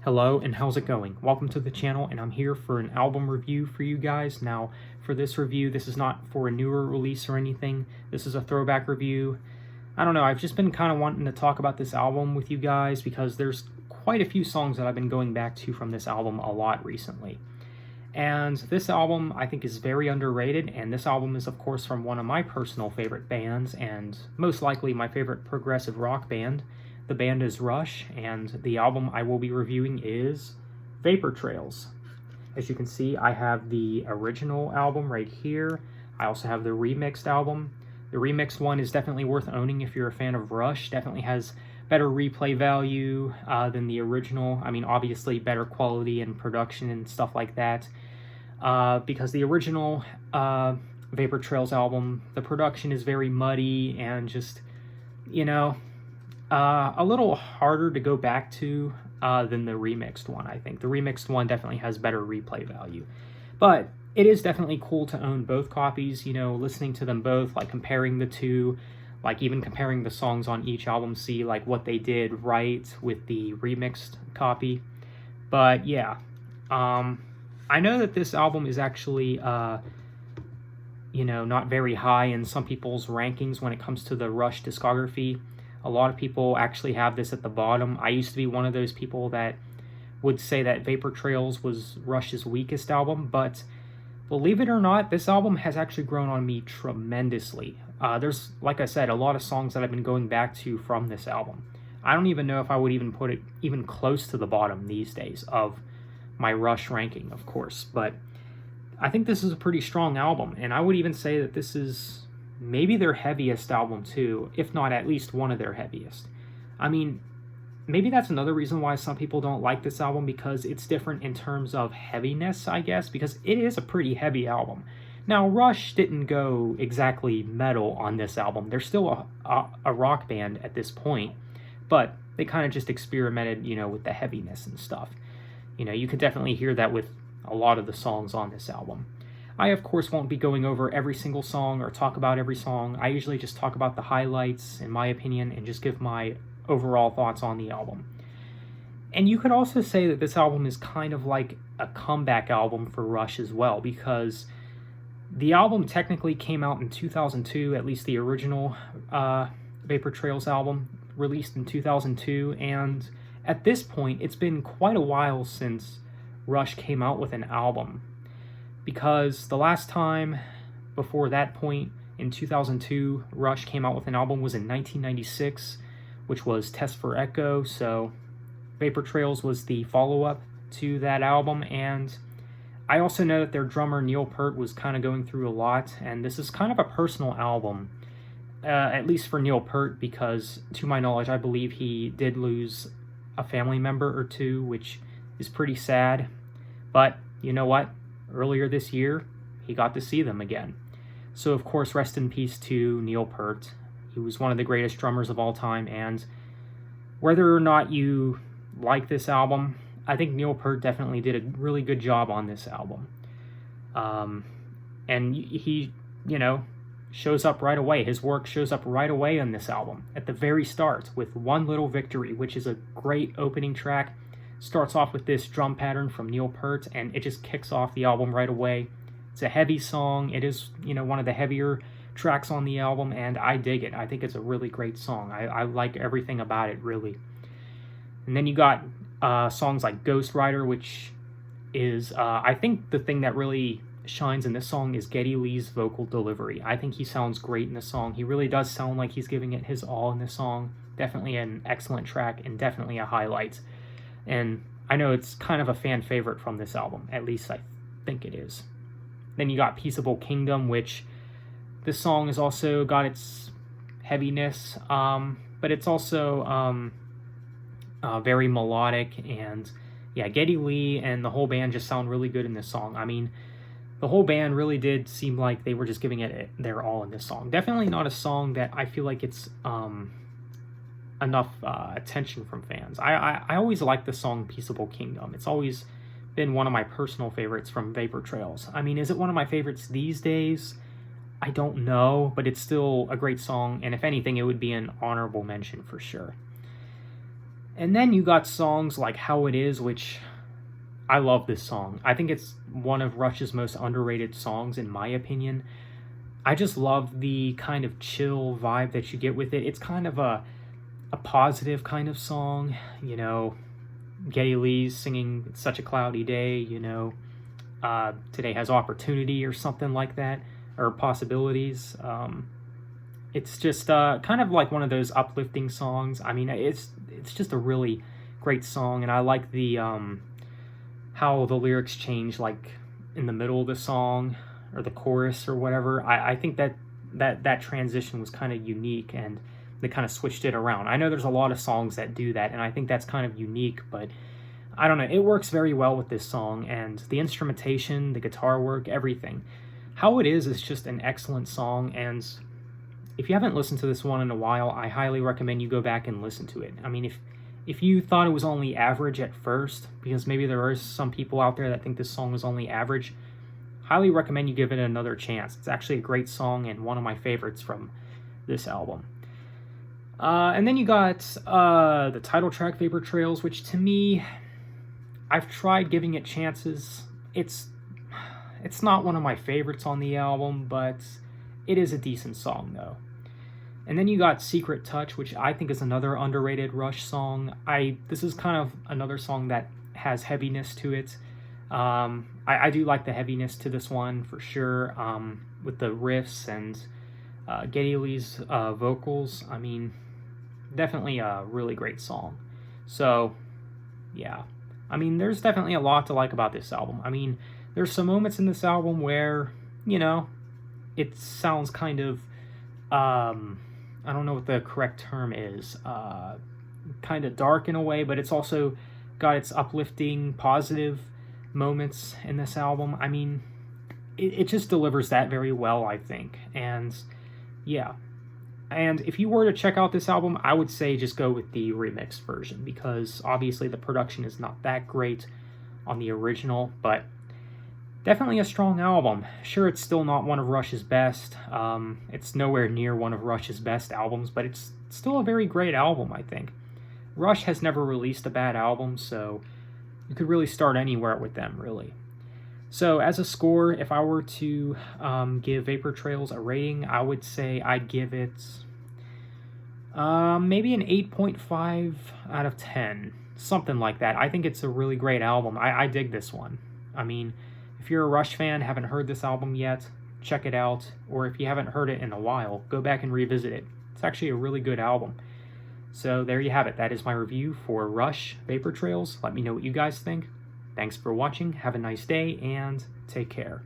Hello and how's it going? Welcome to the channel, and I'm here for an album review for you guys. Now, for this review, this is not for a newer release or anything. This is a throwback review. I don't know, I've just been kind of wanting to talk about this album with you guys because there's quite a few songs that I've been going back to from this album a lot recently. And this album, I think, is very underrated, and this album is, of course, from one of my personal favorite bands, and most likely my favorite progressive rock band. The band is Rush, and the album I will be reviewing is Vapor Trails. As you can see, I have the original album right here. I also have the remixed album. The remixed one is definitely worth owning if you're a fan of Rush. Definitely has better replay value than the original. I mean, obviously better quality and production and stuff like that. Because the original Vapor Trails album, the production is very muddy and just, you know, a little harder to go back to than the remixed one, I think. The remixed one definitely has better replay value. But it is definitely cool to own both copies, you know, listening to them both, like comparing the two, like even comparing the songs on each album, see like what they did right with the remixed copy. But yeah, I know that this album is actually, you know, not very high in some people's rankings when it comes to the Rush discography. A lot of people actually have this at the bottom. I used to be one of those people that would say that Vapor Trails was Rush's weakest album, but believe it or not, this album has actually grown on me tremendously. There's, like I said, a lot of songs that I've been going back to from this album. I don't even know if I would even put it even close to the bottom these days of my Rush ranking, of course, but I think this is a pretty strong album, and I would even say that this is maybe their heaviest album too, if not at least one of their heaviest. I mean, maybe that's another reason why some people don't like this album, because it's different in terms of heaviness, I guess, because it is a pretty heavy album. Now, Rush didn't go exactly metal on this album. They're still a rock band at this point, but they kind of just experimented, you know, with the heaviness and stuff. You know, you could definitely hear that with a lot of the songs on this album. I, of course, won't be going over every single song or talk about every song. I usually just talk about the highlights, in my opinion, and just give my overall thoughts on the album. And you could also say that this album is kind of like a comeback album for Rush as well, because the album technically came out in 2002, at least the original Vapor Trails album, released in 2002, and at this point, it's been quite a while since Rush came out with an album, because the last time before that point, in 2002, Rush came out with an album was in 1996, which was Test for Echo. So Vapor Trails was the follow-up to that album, and I also know that their drummer Neil Peart was kind of going through a lot, and this is kind of a personal album, at least for Neil Peart, because to my knowledge, I believe he did lose a family member or two, which is pretty sad. But you know what? Earlier this year, he got to see them again. So, of course, rest in peace to Neil Peart. He was one of the greatest drummers of all time, and whether or not you like this album, I think Neil Peart definitely did a really good job on this album. And he, you know, shows up right away. His work shows up right away on this album, at the very start, with One Little Victory, which is a great opening track. Starts off with this drum pattern from Neil Peart, and it just kicks off the album right away. It's a heavy song. It is, you know, one of the heavier tracks on the album, and I dig it. I think it's a really great song. I like everything about it, really. And then you got songs like Ghost Rider, which is, I think the thing that really shines in this song is Geddy Lee's vocal delivery. I think he sounds great in this song. He really does sound like he's giving it his all in this song. Definitely an excellent track, and definitely a highlight. And I know it's kind of a fan favorite from this album. At least I think it is. Then you got Peaceable Kingdom, which this song has also got its heaviness, but it's also very melodic. And yeah, Geddy Lee and the whole band just sound really good in this song. I mean, the whole band really did seem like they were just giving it their all in this song. Definitely not a song that I feel like it's enough attention from fans. I always like the song Peaceable Kingdom. It's always been one of my personal favorites from Vapor Trails. I mean, is it one of my favorites these days? I don't know, but it's still a great song, and if anything, it would be an honorable mention for sure. And then you got songs like How It Is, which I love this song. I think it's one of Rush's most underrated songs, in my opinion. I just love the kind of chill vibe that you get with it. It's kind of a positive kind of song, you know. Geddy Lee's singing It's Such a Cloudy Day, you know. Today Has Opportunity or something like that, or Possibilities. It's just kind of like one of those uplifting songs. I mean, it's just a really great song, and I like the how the lyrics change, like in the middle of the song or the chorus or whatever. I think that transition was kind of unique, and they kind of switched it around. I know there's a lot of songs that do that, and I think that's kind of unique, but I don't know, it works very well with this song, and the instrumentation, the guitar work, everything. How It Is just an excellent song, and if you haven't listened to this one in a while, I highly recommend you go back and listen to it. I mean, if you thought it was only average at first, because maybe there are some people out there that think this song is only average, highly recommend you give it another chance. It's actually a great song and one of my favorites from this album. And then you got the title track, Vapor Trails, which to me, I've tried giving it chances. It's not one of my favorites on the album, but it is a decent song though. And then you got Secret Touch, which I think is another underrated Rush song. This is kind of another song that has heaviness to it. I do like the heaviness to this one for sure, with the riffs and Geddy Lee's vocals. I mean, definitely a really great song. So, yeah. I mean, there's definitely a lot to like about this album. I mean, there's some moments in this album where, you know, it sounds kind of, I don't know what the correct term is, kind of dark in a way, but it's also got its uplifting, positive moments in this album. I mean, it just delivers that very well, I think. And yeah. And if you were to check out this album, I would say just go with the remixed version, because obviously the production is not that great on the original, but definitely a strong album. Sure, it's still not one of Rush's best. It's nowhere near one of Rush's best albums, but it's still a very great album, I think. Rush has never released a bad album, so you could really start anywhere with them, really. So as a score, if I were to give Vapor Trails a rating, I would say I'd give it maybe an 8.5 out of 10. Something like that. I think it's a really great album. I dig this one. I mean, if you're a Rush fan, haven't heard this album yet, check it out. Or if you haven't heard it in a while, go back and revisit it. It's actually a really good album. So there you have it. That is my review for Rush Vapor Trails. Let me know what you guys think. Thanks for watching. Have a nice day and take care.